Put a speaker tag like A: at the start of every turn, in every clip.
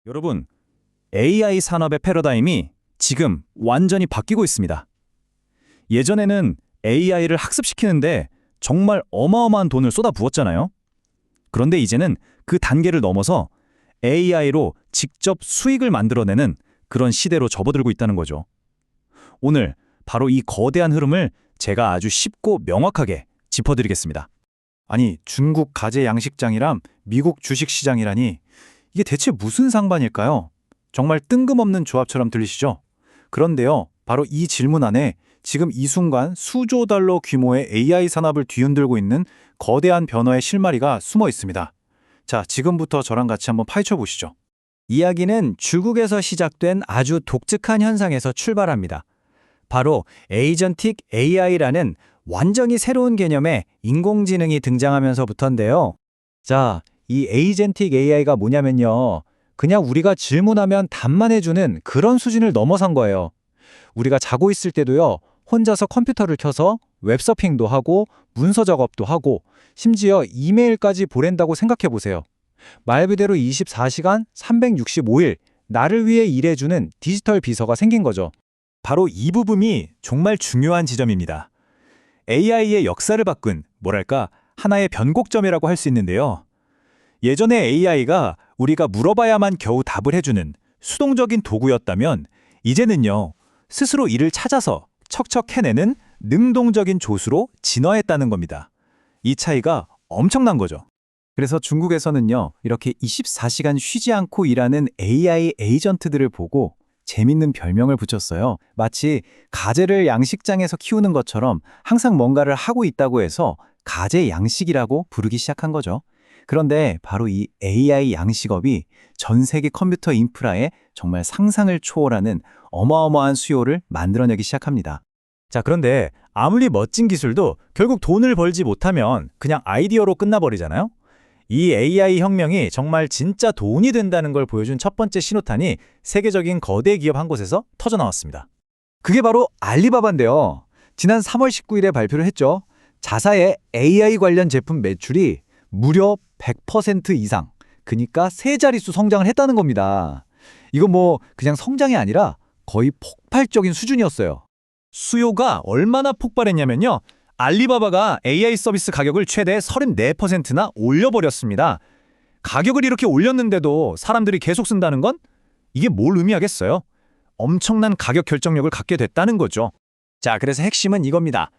A: 여러분, AI 산업의 패러다임이 지금 완전히 바뀌고 있습니다. 예전에는 AI를 학습시키는데 정말 어마어마한 돈을 쏟아부었잖아요. 그런데 이제는 그 단계를 넘어서 AI로 직접 수익을 만들어내는 그런 시대로 접어들고 있다는 거죠. 오늘 바로 이 거대한 흐름을 제가 아주 쉽고 명확하게 짚어드리겠습니다.
B: 아니, 중국 가재 양식장이랑 미국 주식시장이라니 이게 대체 무슨 상관일까요? 정말 뜬금없는 조합처럼 들리시죠? 그런데요, 바로 이 질문 안에 지금 이 순간 수조 달러 규모의 AI 산업을 뒤흔들고 있는 거대한 변화의 실마리가 숨어 있습니다. 자, 지금부터 저랑 같이 한번 파헤쳐 보시죠.
C: 이야기는 중국에서 시작된 아주 독특한 현상에서 출발합니다. 바로 에이전틱 AI라는 완전히 새로운 개념의 인공지능이 등장하면서부터인데요. 자, 이 에이전틱 AI가 뭐냐면요. 그냥 우리가 질문하면 답만 해주는 그런 수준을 넘어선 거예요. 우리가 자고 있을 때도요. 혼자서 컴퓨터를 켜서 웹서핑도 하고 문서 작업도 하고 심지어 이메일까지 보낸다고 생각해 보세요. 말 그대로 24시간 365일 나를 위해 일해주는 디지털 비서가 생긴 거죠.
A: 바로 이 부분이 정말 중요한 지점입니다. AI의 역사를 바꾼, 뭐랄까, 하나의 변곡점이라고 할 수 있는데요. 예전에 AI가 우리가 물어봐야만 겨우 답을 해주는 수동적인 도구였다면 이제는요, 스스로 일을 찾아서 척척 해내는 능동적인 조수로 진화했다는 겁니다. 이 차이가 엄청난 거죠.
B: 그래서 중국에서는요, 이렇게 24시간 쉬지 않고 일하는 AI 에이전트들을 보고 재밌는 별명을 붙였어요. 마치 가재를 양식장에서 키우는 것처럼 항상 뭔가를 하고 있다고 해서 가재 양식이라고 부르기 시작한 거죠. 그런데 바로 이 AI 양식업이 전 세계 컴퓨터 인프라에 정말 상상을 초월하는 어마어마한 수요를 만들어내기 시작합니다.
A: 자, 그런데 아무리 멋진 기술도 결국 돈을 벌지 못하면 그냥 아이디어로 끝나버리잖아요? 이 AI 혁명이 정말 진짜 돈이 된다는 걸 보여준 첫 번째 신호탄이 세계적인 거대 기업 한 곳에서 터져나왔습니다.
C: 그게 바로 알리바바인데요. 지난 3월 19일에 발표를 했죠. 자사의 AI 관련 제품 매출이 무려 100% 이상, 그러니까 세 자릿수 성장을 했다는 겁니다. 이거 뭐 그냥 성장이 아니라 거의 폭발적인 수준이었어요.
A: 수요가 얼마나 폭발했냐면요. 알리바바가 AI 서비스 가격을 최대 34%나 올려버렸습니다. 가격을 이렇게 올렸는데도 사람들이 계속 쓴다는 건 이게 뭘 의미하겠어요? 엄청난 가격 결정력을 갖게 됐다는 거죠.
C: 자, 그래서 핵심은 이겁니다.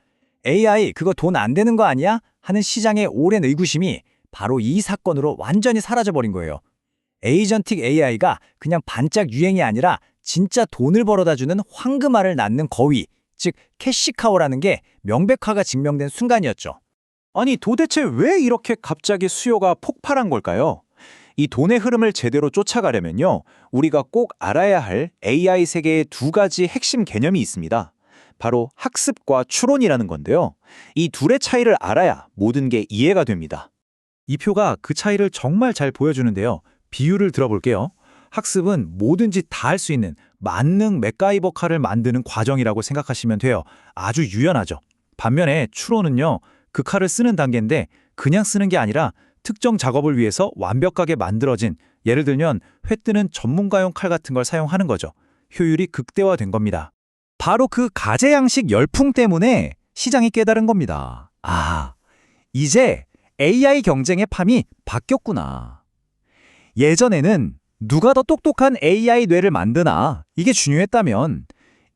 C: AI 그거 돈 안 되는 거 아니야? 하는 시장의 오랜 의구심이 바로 이 사건으로 완전히 사라져버린 거예요. 에이전틱 AI가 그냥 반짝 유행이 아니라 진짜 돈을 벌어다주는 황금알을 낳는 거위, 즉 캐시카우라는 게 명백화가 증명된 순간이었죠.
B: 아니, 도대체 왜 이렇게 갑자기 수요가 폭발한 걸까요? 이 돈의 흐름을 제대로 쫓아가려면요, 우리가 꼭 알아야 할 AI 세계의 두 가지 핵심 개념이 있습니다. 바로 학습과 추론이라는 건데요. 이 둘의 차이를 알아야 모든 게 이해가 됩니다. 이 표가 그 차이를 정말 잘 보여주는데요. 비유를 들어볼게요. 학습은 뭐든지 다 할 수 있는 만능 맥가이버 칼을 만드는 과정이라고 생각하시면 돼요. 아주 유연하죠. 반면에 추론은요, 그 칼을 쓰는 단계인데 그냥 쓰는 게 아니라 특정 작업을 위해서 완벽하게 만들어진, 예를 들면 회 뜨는 전문가용 칼 같은 걸 사용하는 거죠. 효율이 극대화된 겁니다.
C: 바로 그 가재 양식 열풍 때문에 시장이 깨달은 겁니다. 아, 이제 AI 경쟁의 판이 바뀌었구나. 예전에는 누가 더 똑똑한 AI 뇌를 만드나 이게 중요했다면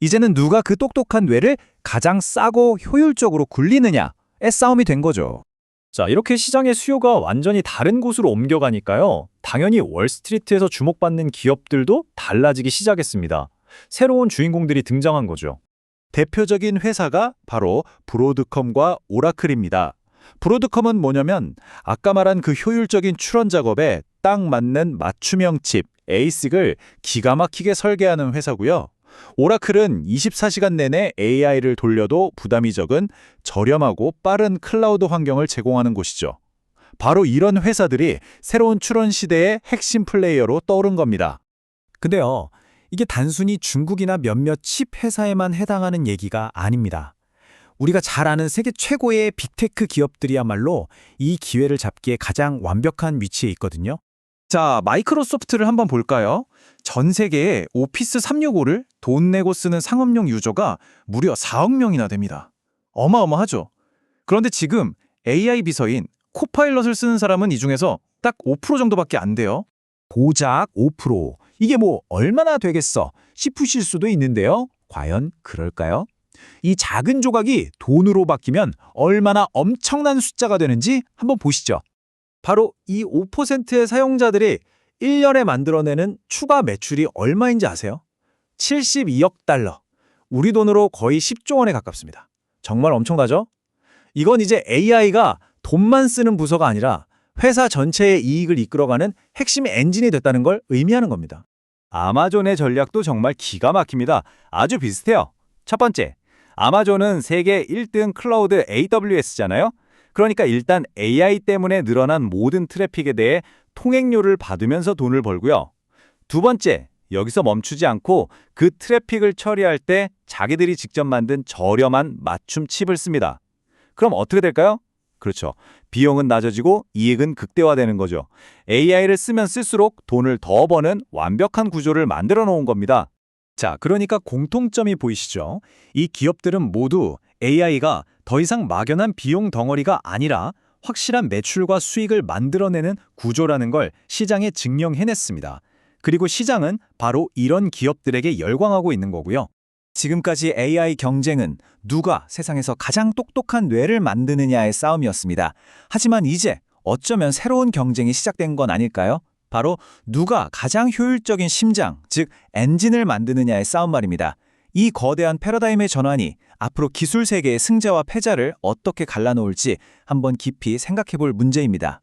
C: 이제는 누가 그 똑똑한 뇌를 가장 싸고 효율적으로 굴리느냐의 싸움이 된 거죠.
A: 자, 이렇게 시장의 수요가 완전히 다른 곳으로 옮겨가니까요. 당연히 월스트리트에서 주목받는 기업들도 달라지기 시작했습니다. 새로운 주인공들이 등장한 거죠.
B: 대표적인 회사가 바로 브로드컴과 오라클입니다. 브로드컴은 뭐냐면 아까 말한 그 효율적인 추론 작업에 딱 맞는 맞춤형 칩, ASIC을 기가 막히게 설계하는 회사고요. 오라클은 24시간 내내 AI를 돌려도 부담이 적은 저렴하고 빠른 클라우드 환경을 제공하는 곳이죠. 바로 이런 회사들이 새로운 추론 시대의 핵심 플레이어로 떠오른 겁니다.
C: 근데요, 이게 단순히 중국이나 몇몇 칩 회사에만 해당하는 얘기가 아닙니다. 우리가 잘 아는 세계 최고의 빅테크 기업들이야말로 이 기회를 잡기에 가장 완벽한 위치에 있거든요.
B: 자, 마이크로소프트를 한번 볼까요? 전 세계에 오피스 365를 돈 내고 쓰는 상업용 유저가 무려 4억 명이나 됩니다. 어마어마하죠? 그런데 지금 AI 비서인 코파일럿을 쓰는 사람은 이 중에서 딱 5% 정도밖에 안 돼요.
A: 고작 5%. 이게 뭐 얼마나 되겠어 싶으실 수도 있는데요. 과연 그럴까요? 이 작은 조각이 돈으로 바뀌면 얼마나 엄청난 숫자가 되는지 한번 보시죠.
C: 바로 이 5%의 사용자들이 1년에 만들어내는 추가 매출이 얼마인지 아세요? 72억 달러. 우리 돈으로 거의 10조 원에 가깝습니다. 정말 엄청나죠? 이건 이제 AI가 돈만 쓰는 부서가 아니라 회사 전체의 이익을 이끌어가는 핵심 엔진이 됐다는 걸 의미하는 겁니다.
A: 아마존의 전략도 정말 기가 막힙니다. 아주 비슷해요. 첫 번째, 아마존은 세계 1등 클라우드 AWS잖아요. 그러니까 일단 AI 때문에 늘어난 모든 트래픽에 대해 통행료를 받으면서 돈을 벌고요. 두 번째, 여기서 멈추지 않고 그 트래픽을 처리할 때 자기들이 직접 만든 저렴한 맞춤 칩을 씁니다. 그럼 어떻게 될까요? 그렇죠. 비용은 낮아지고 이익은 극대화되는 거죠. AI를 쓰면 쓸수록 돈을 더 버는 완벽한 구조를 만들어 놓은 겁니다. 자, 그러니까 공통점이 보이시죠? 이 기업들은 모두 AI가 더 이상 막연한 비용 덩어리가 아니라 확실한 매출과 수익을 만들어내는 구조라는 걸 시장에 증명해냈습니다. 그리고 시장은 바로 이런 기업들에게 열광하고 있는 거고요. 지금까지 AI 경쟁은 누가 세상에서 가장 똑똑한 뇌를 만드느냐의 싸움이었습니다. 하지만 이제 어쩌면 새로운 경쟁이 시작된 건 아닐까요? 바로 누가 가장 효율적인 심장, 즉 엔진을 만드느냐의 싸움 말입니다. 이 거대한 패러다임의 전환이 앞으로 기술 세계의 승자와 패자를 어떻게 갈라놓을지 한번 깊이 생각해 볼 문제입니다.